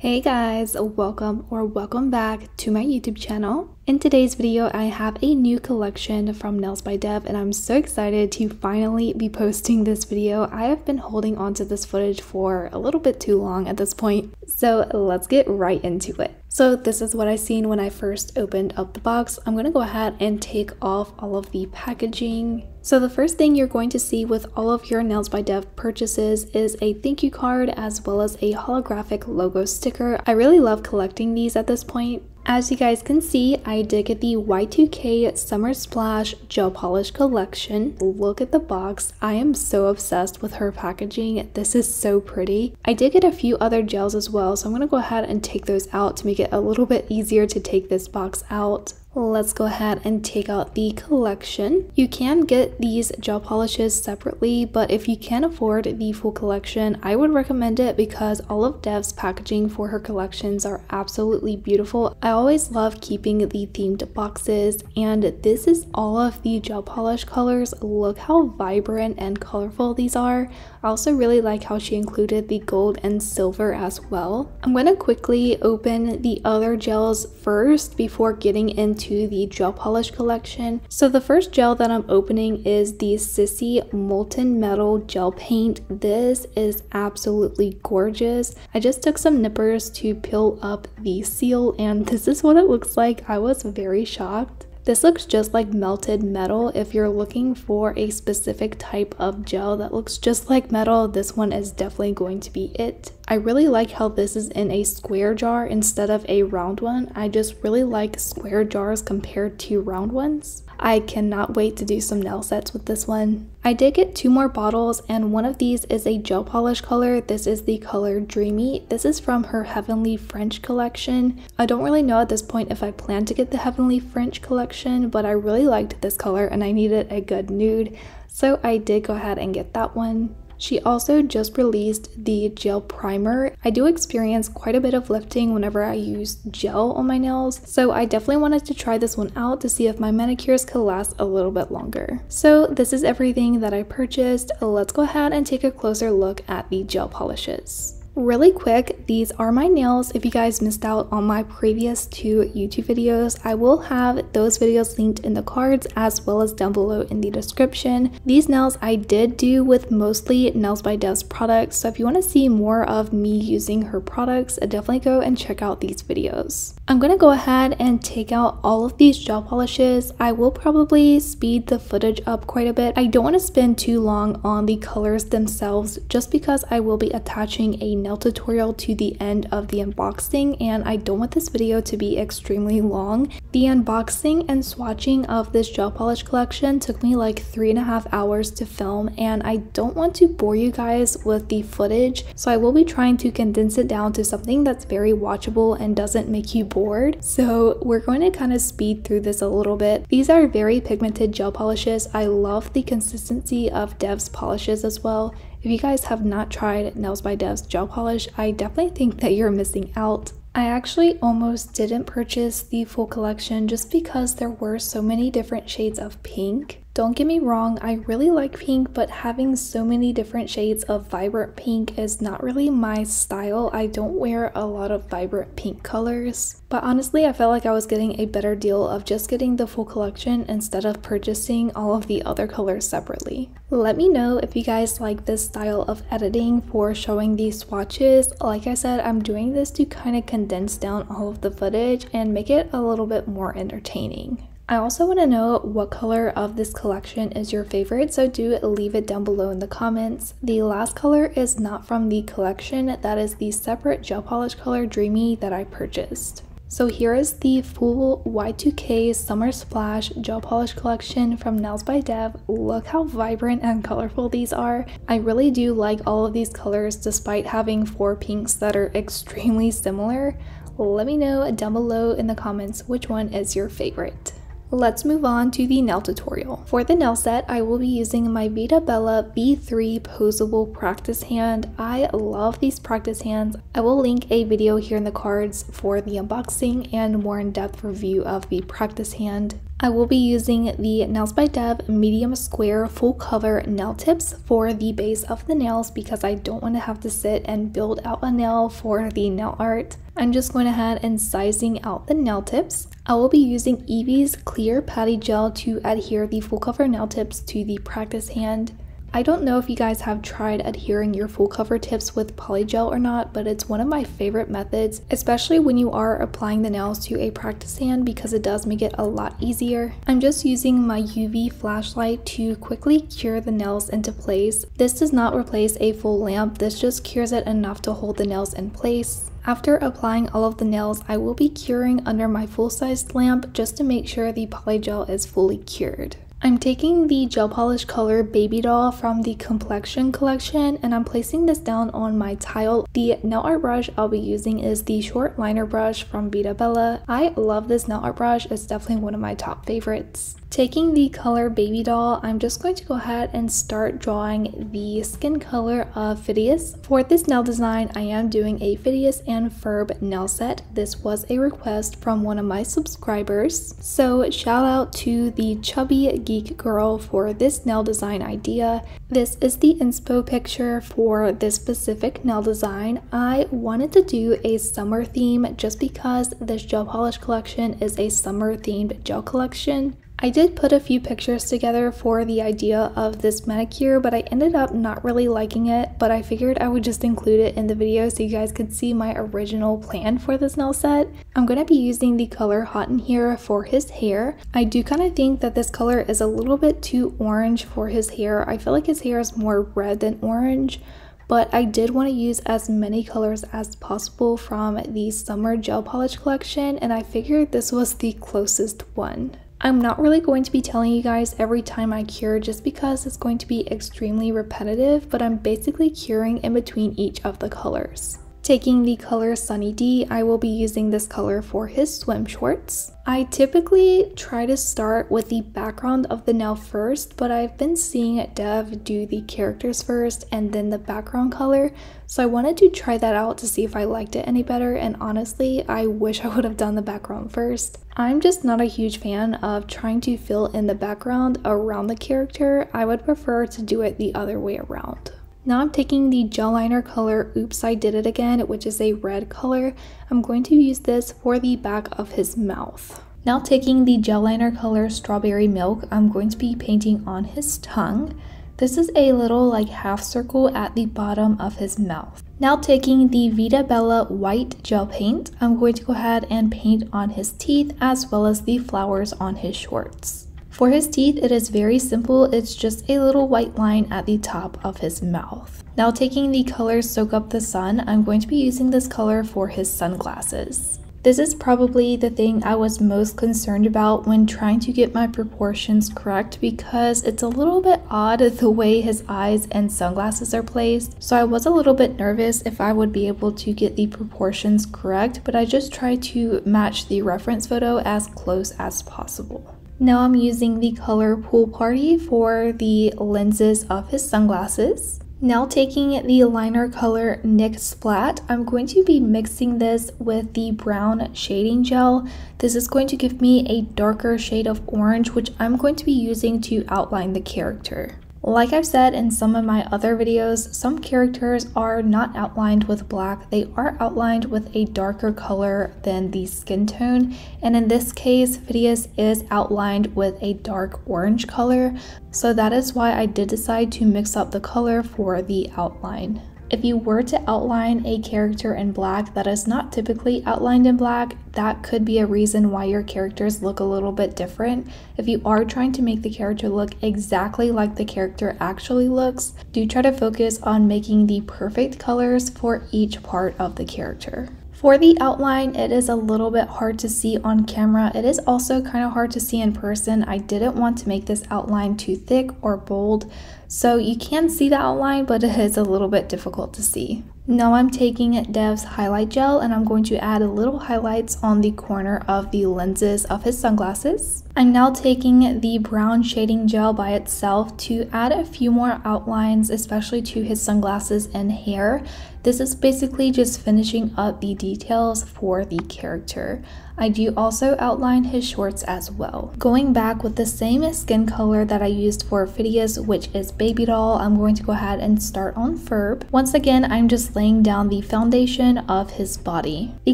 Hey guys, welcome back to my YouTube channel. In today's video, I have a new collection from Nailzbydev and I'm so excited to finally be posting this video. I have been holding on to this footage for a little bit too long at this point, so let's get right into it. So this is what I seen when I first opened up the box. I'm going to go ahead and take off all of the packaging. So the first thing you're going to see with all of your Nailzbydev purchases is a thank you card as well as a holographic logo sticker. I really love collecting these at this point. As you guys can see, I did get the Y2K Summer Splash Gel Polish Collection. Look at the box. I am so obsessed with her packaging. This is so pretty. I did get a few other gels as well, so I'm going to go ahead and take those out to make it a little bit easier to take this box out. Let's go ahead and take out the collection. You can get these gel polishes separately, but if you can't afford the full collection, I would recommend it because all of Dev's packaging for her collections are absolutely beautiful. I always love keeping the themed boxes, and this is all of the gel polish colors. Look how vibrant and colorful these are. I also really like how she included the gold and silver as well. I'm going to quickly open the other gels first before getting into the gel polish collection. So the first gel that I'm opening is the Sissy Molten Metal Gel Paint. This is absolutely gorgeous. I just took some nippers to peel up the seal and this is what it looks like. I was very shocked. This looks just like melted metal. If you're looking for a specific type of gel that looks just like metal, this one is definitely going to be it. I really like how this is in a square jar instead of a round one. I just really like square jars compared to round ones. I cannot wait to do some nail sets with this one. I did get two more bottles and one of these is a gel polish color. This is the color Dreamy. This is from her Heavenly French collection. I don't really know at this point if I plan to get the Heavenly French collection, but I really liked this color and I needed a good nude, so I did go ahead and get that one. She also just released the gel primer. I do experience quite a bit of lifting whenever I use gel on my nails, so I definitely wanted to try this one out to see if my manicures could last a little bit longer. So this is everything that I purchased. Let's go ahead and take a closer look at the gel polishes. Really quick, these are my nails. If you guys missed out on my previous two YouTube videos, I will have those videos linked in the cards as well as down below in the description. These nails I did do with mostly Nailzbydev's products, so if you want to see more of me using her products, definitely go and check out these videos. I'm going to go ahead and take out all of these gel polishes. I will probably speed the footage up quite a bit. I don't want to spend too long on the colors themselves just because I will be attaching a nail tutorial to the end of the unboxing and I don't want this video to be extremely long. The unboxing and swatching of this gel polish collection took me like 3.5 hours to film and I don't want to bore you guys with the footage, so I will be trying to condense it down to something that's very watchable and doesn't make you bored. So we're going to kind of speed through this a little bit. These are very pigmented gel polishes. I love the consistency of Dev's polishes as well. If you guys have not tried Nailzbydev's gel polish, I definitely think that you're missing out. I actually almost didn't purchase the full collection just because there were so many different shades of pink. Don't get me wrong, I really like pink, but having so many different shades of vibrant pink is not really my style. I don't wear a lot of vibrant pink colors. But honestly, I felt like I was getting a better deal of just getting the full collection instead of purchasing all of the other colors separately. Let me know if you guys like this style of editing for showing these swatches. Like I said, I'm doing this to kind of condense down all of the footage and make it a little bit more entertaining. I also want to know what color of this collection is your favorite, so do leave it down below in the comments. The last color is not from the collection, that is the separate gel polish color Dreamy that I purchased. So here is the full Y2K Summer Splash Gel Polish Collection from Nailzbydev. Look how vibrant and colorful these are. I really do like all of these colors despite having 4 pinks that are extremely similar. Let me know down below in the comments which one is your favorite. Let's move on to the nail tutorial. For the nail set, I will be using my Veedabella V3 Posable Practice Hand. I love these practice hands. I will link a video here in the cards for the unboxing and more in-depth review of the practice hand. I will be using the Nailzbydev medium square full cover nail tips for the base of the nails because I don't want to have to sit and build out a nail for the nail art. I'm just going ahead and sizing out the nail tips. I will be using Eevee's clear patty gel to adhere the full cover nail tips to the practice hand. I don't know if you guys have tried adhering your full cover tips with polygel or not, but it's one of my favorite methods, especially when you are applying the nails to a practice hand because it does make it a lot easier. I'm just using my UV flashlight to quickly cure the nails into place. This does not replace a full lamp, this just cures it enough to hold the nails in place. After applying all of the nails, I will be curing under my full-sized lamp just to make sure the polygel is fully cured. I'm taking the gel polish color Baby Doll from the Complexion collection and I'm placing this down on my tile. The nail art brush I'll be using is the short liner brush from Veedabella. I love this nail art brush, it's definitely one of my top favorites. Taking the color Baby Doll, I'm just going to go ahead and start drawing the skin color of Phineas. For this nail design, I am doing a Phineas and Ferb nail set. This was a request from one of my subscribers. So shout out to the chubby geek girl for this nail design idea. This is the inspo picture for this specific nail design. I wanted to do a summer theme just because this gel polish collection is a summer themed gel collection. I did put a few pictures together for the idea of this manicure, but I ended up not really liking it, but I figured I would just include it in the video so you guys could see my original plan for this nail set. I'm going to be using the color Hot in Here for his hair. I do kind of think that this color is a little bit too orange for his hair. I feel like his hair is more red than orange. But I did want to use as many colors as possible from the summer gel polish collection, and I figured this was the closest one. I'm not really going to be telling you guys every time I cure just because it's going to be extremely repetitive, but I'm basically curing in between each of the colors. Taking the color Sunny D, I will be using this color for his swim shorts. I typically try to start with the background of the nail first, but I've been seeing Dev do the characters first and then the background color, so I wanted to try that out to see if I liked it any better, and honestly, I wish I would have done the background first. I'm just not a huge fan of trying to fill in the background around the character. I would prefer to do it the other way around. Now I'm taking the gel liner color Oops I Did It Again, which is a red color. I'm going to use this for the back of his mouth. Now taking the gel liner color Strawberry Milk, I'm going to be painting on his tongue. This is a little like half circle at the bottom of his mouth. Now taking the Veedabella white gel paint, I'm going to go ahead and paint on his teeth as well as the flowers on his shorts. For his teeth, it is very simple, it's just a little white line at the top of his mouth. Now taking the color Soak Up the Sun, I'm going to be using this color for his sunglasses. This is probably the thing I was most concerned about when trying to get my proportions correct because it's a little bit odd the way his eyes and sunglasses are placed. So I was a little bit nervous if I would be able to get the proportions correct, but I just tried to match the reference photo as close as possible. Now I'm using the color Pool Party for the lenses of his sunglasses. Now taking the liner color Nick Splat, I'm going to be mixing this with the brown shading gel. This is going to give me a darker shade of orange, which I'm going to be using to outline the character. Like I've said in some of my other videos, some characters are not outlined with black, they are outlined with a darker color than the skin tone, and in this case, Phineas is outlined with a dark orange color, so that is why I did decide to mix up the color for the outline. If you were to outline a character in black that is not typically outlined in black, that could be a reason why your characters look a little bit different. If you are trying to make the character look exactly like the character actually looks, do try to focus on making the perfect colors for each part of the character. For the outline, it is a little bit hard to see on camera. It is also kind of hard to see in person. I didn't want to make this outline too thick or bold, so you can see the outline, but it is a little bit difficult to see. Now I'm taking Dev's highlight gel and I'm going to add a little highlights on the corner of the lenses of his sunglasses. I'm now taking the brown shading gel by itself to add a few more outlines, especially to his sunglasses and hair. This is basically just finishing up the details for the character. I do also outline his shorts as well. Going back with the same skin color that I used for Phineas, which is Baby Doll, I'm going to go ahead and start on Ferb. Once again, I'm just laying down the foundation of his body. The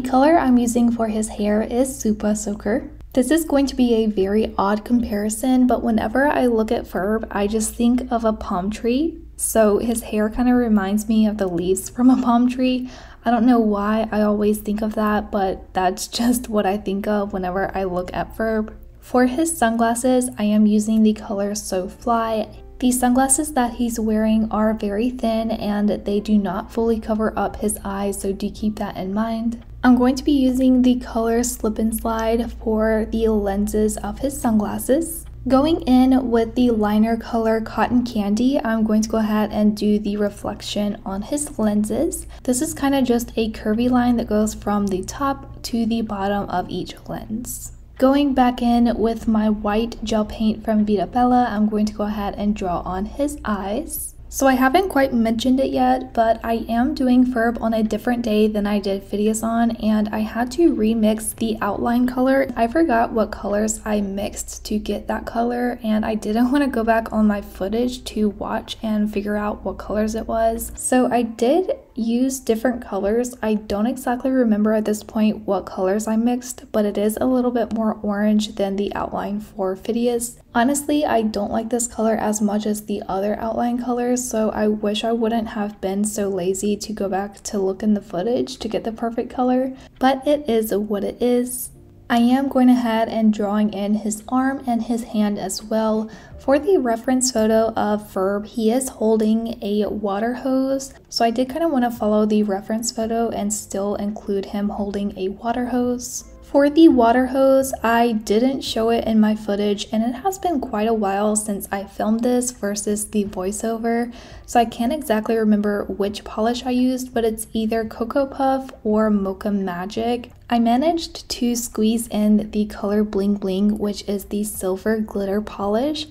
color I'm using for his hair is Super Soaker. This is going to be a very odd comparison, but whenever I look at Ferb, I just think of a palm tree. So his hair kind of reminds me of the leaves from a palm tree. I don't know why I always think of that, but that's just what I think of whenever I look at Ferb. For his sunglasses, I am using the color So Fly. The sunglasses that he's wearing are very thin and they do not fully cover up his eyes, so do keep that in mind. I'm going to be using the color Slip and Slide for the lenses of his sunglasses. Going in with the liner color Cotton Candy, I'm going to go ahead and do the reflection on his lenses. This is kind of just a curvy line that goes from the top to the bottom of each lens. Going back in with my white gel paint from Veedabella, I'm going to go ahead and draw on his eyes. So I haven't quite mentioned it yet, but I am doing Ferb on a different day than I did Phineas on, and I had to remix the outline color. I forgot what colors I mixed to get that color, and I didn't want to go back on my footage to watch and figure out what colors it was. So I did use different colors. I don't exactly remember at this point what colors I mixed, but it is a little bit more orange than the outline for Phineas. Honestly, I don't like this color as much as the other outline colors, so I wish I wouldn't have been so lazy to go back to look in the footage to get the perfect color, but it is what it is. I am going ahead and drawing in his arm and his hand as well. For the reference photo of Ferb, he is holding a water hose, so I did kind of want to follow the reference photo and still include him holding a water hose. For the water hose, I didn't show it in my footage, and it has been quite a while since I filmed this versus the voiceover, so I can't exactly remember which polish I used, but it's either Cocoa Puff or Mocha Magic. I managed to squeeze in the color Bling Bling, which is the silver glitter polish.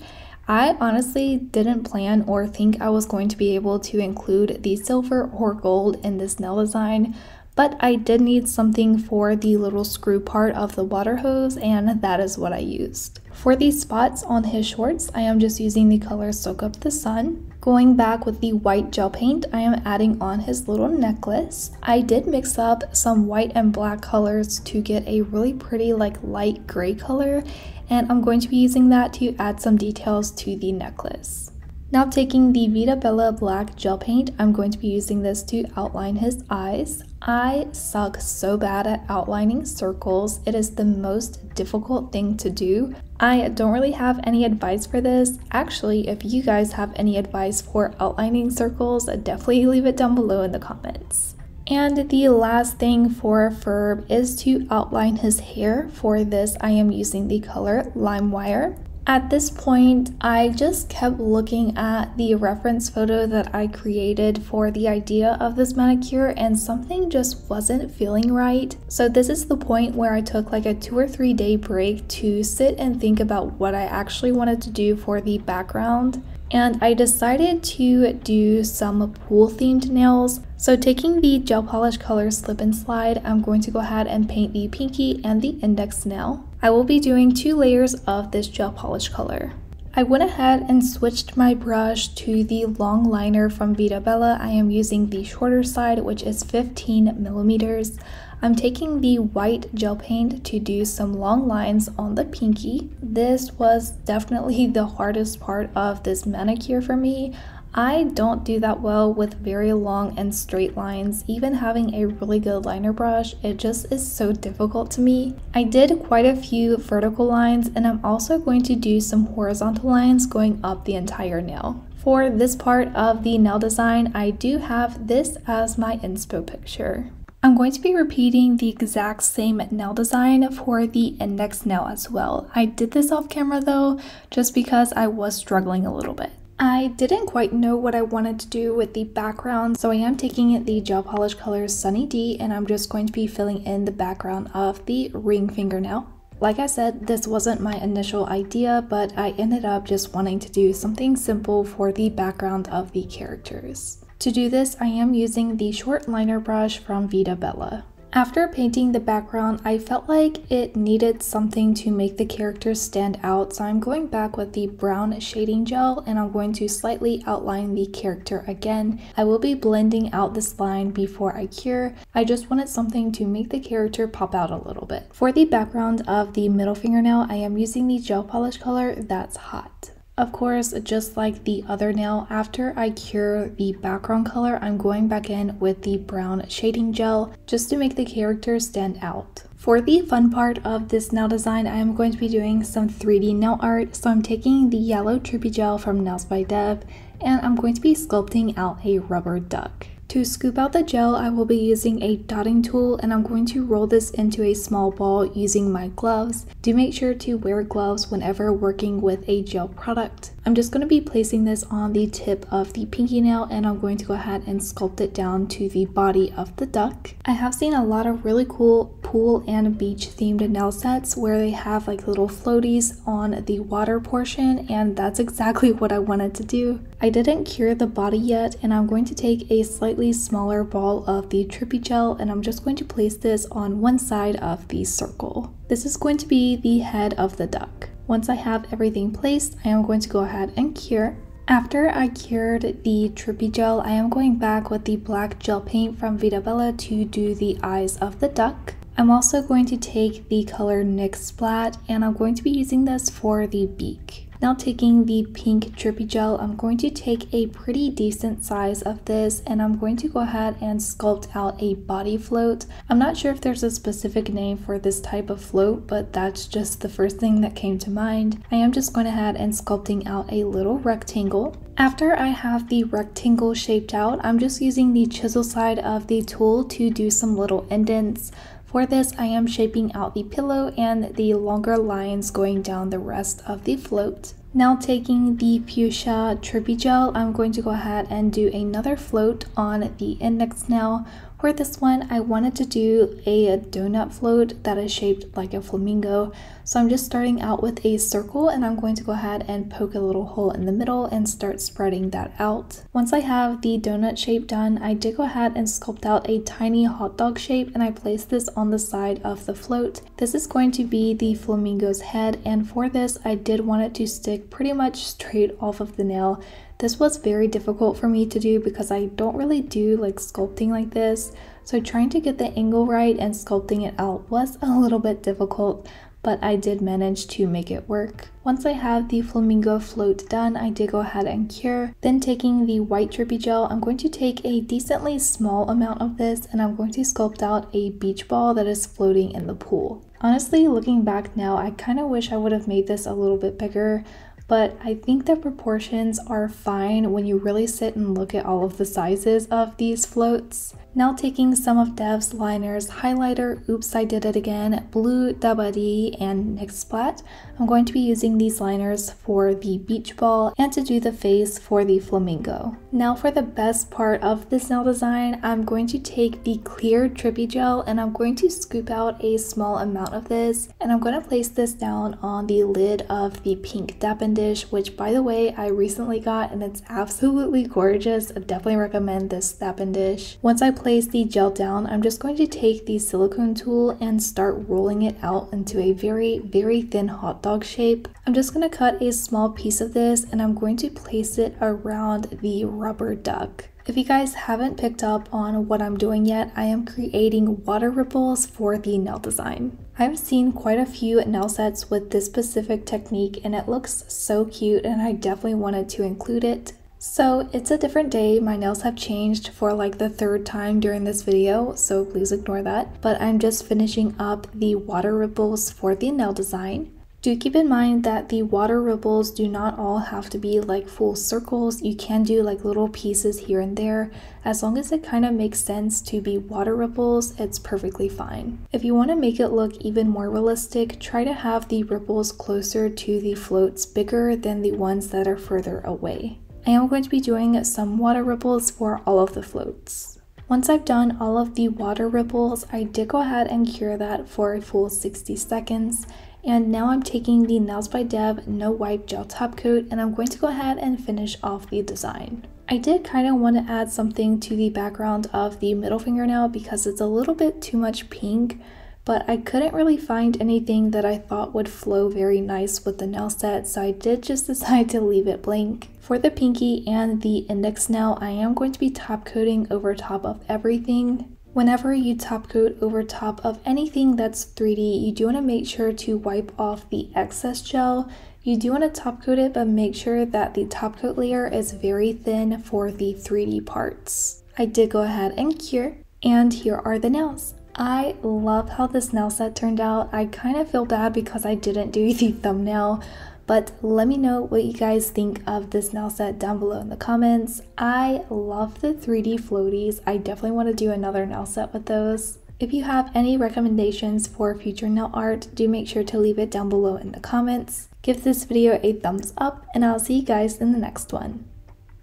I honestly didn't plan or think I was going to be able to include the silver or gold in this nail design, but I did need something for the little screw part of the water hose, and that is what I used. For the spots on his shorts, I am just using the color Soak Up the Sun. Going back with the white gel paint, I am adding on his little necklace. I did mix up some white and black colors to get a really pretty light gray color, and I'm going to be using that to add some details to the necklace. Now taking the Veedabella black gel paint, I'm going to be using this to outline his eyes. I suck so bad at outlining circles. It is the most difficult thing to do. I don't really have any advice for this. Actually, if you guys have any advice for outlining circles, definitely leave it down below in the comments. And the last thing for Ferb is to outline his hair. For this, I am using the color Limewire. At this point, I just kept looking at the reference photo that I created for the idea of this manicure, and something just wasn't feeling right. So this is the point where I took a 2 or 3 day break to sit and think about what I actually wanted to do for the background. And I decided to do some pool themed nails. So taking the gel polish color Slip and Slide, I'm going to go ahead and paint the pinky and the index nail. I will be doing 2 layers of this gel polish color. I went ahead and switched my brush to the long liner from Veedabella. I am using the shorter side, which is 15 millimeters. I'm taking the white gel paint to do some long lines on the pinky. This was definitely the hardest part of this manicure for me. I don't do that well with very long and straight lines. Even having a really good liner brush, it just is so difficult to me. I did quite a few vertical lines, and I'm also going to do some horizontal lines going up the entire nail. For this part of the nail design, I do have this as my inspo picture. I'm going to be repeating the exact same nail design for the index nail as well. I did this off camera though, just because I was struggling a little bit. I didn't quite know what I wanted to do with the background, so I am taking the gel polish color Sunny D, and I'm just going to be filling in the background of the ring fingernail. Like I said, this wasn't my initial idea, but I ended up just wanting to do something simple for the background of the characters. To do this, I am using the short liner brush from Veedabella. After painting the background, I felt like it needed something to make the characters stand out, so I'm going back with the brown shading gel and I'm going to slightly outline the character again. I will be blending out this line before I cure. I just wanted something to make the character pop out a little bit. For the background of the middle fingernail, I am using the gel polish color That's Hot. Of course, just like the other nail, after I cure the background color, I'm going back in with the brown shading gel just to make the character stand out. For the fun part of this nail design, I am going to be doing some 3D nail art. So I'm taking the yellow trippy gel from Nailzbydev and I'm going to be sculpting out a rubber duck. To scoop out the gel, I will be using a dotting tool and I'm going to roll this into a small ball using my gloves. Do make sure to wear gloves whenever working with a gel product. I'm just going to be placing this on the tip of the pinky nail and I'm going to go ahead and sculpt it down to the body of the duck. I have seen a lot of really cool pool and beach themed nail sets where they have like little floaties on the water portion, and that's exactly what I wanted to do. I didn't cure the body yet and I'm going to take a slightly smaller ball of the trippy gel and I'm just going to place this on one side of the circle. This is going to be the head of the duck. Once I have everything placed, I am going to go ahead and cure. After I cured the trippy gel, I am going back with the black gel paint from Veedabella to do the eyes of the duck. I'm also going to take the color NYX Splat and I'm going to be using this for the beak. Now taking the pink trippy gel, I'm going to take a pretty decent size of this and I'm going to go ahead and sculpt out a body float. I'm not sure if there's a specific name for this type of float, but that's just the first thing that came to mind. I am just going ahead and sculpting out a little rectangle. After I have the rectangle shaped out, I'm just using the chisel side of the tool to do some little indents. For this, I am shaping out the pillow and the longer lines going down the rest of the float. Now taking the fuchsia trippy gel, I'm going to go ahead and do another float on the index nail. For this one, I wanted to do a donut float that is shaped like a flamingo. So I'm just starting out with a circle and I'm going to go ahead and poke a little hole in the middle and start spreading that out. Once I have the donut shape done, I did go ahead and sculpt out a tiny hot dog shape and I placed this on the side of the float. This is going to be the flamingo's head, and for this, I did want it to stick pretty much straight off of the nail. This was very difficult for me to do because I don't really do like sculpting like this, so trying to get the angle right and sculpting it out was a little bit difficult, but I did manage to make it work. Once I have the flamingo float done, I did go ahead and cure. Then taking the white trippy gel, I'm going to take a decently small amount of this and I'm going to sculpt out a beach ball that is floating in the pool. Honestly, looking back now, I kind of wish I would have made this a little bit bigger, but I think the proportions are fine when you really sit and look at all of the sizes of these floats. Now taking some of Dev's liners, highlighter, Oops I Did It Again, Blue Dabadi, and NYX Splat, I'm going to be using these liners for the beach ball and to do the face for the flamingo. Now for the best part of this nail design, I'm going to take the clear trippy gel and I'm going to scoop out a small amount of this and I'm going to place this down on the lid of the pink dappen dish, which by the way I recently got and it's absolutely gorgeous. I definitely recommend this dappen dish. Once I place the gel down, I'm just going to take the silicone tool and start rolling it out into a very thin hot dog shape. I'm just going to cut a small piece of this and I'm going to place it around the rubber duck. If you guys haven't picked up on what I'm doing yet, I am creating water ripples for the nail design. I've seen quite a few nail sets with this specific technique and it looks so cute and I definitely wanted to include it. So it's a different day, my nails have changed for like the third time during this video, so please ignore that. But I'm just finishing up the water ripples for the nail design. Do keep in mind that the water ripples do not all have to be like full circles. You can do like little pieces here and there. As long as it kind of makes sense to be water ripples, it's perfectly fine. If you want to make it look even more realistic, try to have the ripples closer to the floats bigger than the ones that are further away. I am going to be doing some water ripples for all of the floats. Once I've done all of the water ripples, I did go ahead and cure that for a full 60 seconds. And now I'm taking the Nailzbydev No Wipe Gel Top Coat and I'm going to go ahead and finish off the design. I did kind of want to add something to the background of the middle fingernail because it's a little bit too much pink, but I couldn't really find anything that I thought would flow very nice with the nail set, so I did just decide to leave it blank. For the pinky and the index nail, I am going to be top coating over top of everything. Whenever you top coat over top of anything that's 3D, you do want to make sure to wipe off the excess gel. You do want to top coat it, but make sure that the top coat layer is very thin for the 3D parts. I did go ahead and cure, and here are the nails. I love how this nail set turned out. I kind of feel bad because I didn't do the thumbnail, but let me know what you guys think of this nail set down below in the comments. I love the 3D floaties. I definitely want to do another nail set with those. If you have any recommendations for future nail art, do make sure to leave it down below in the comments. Give this video a thumbs up, and I'll see you guys in the next one.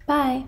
Bye!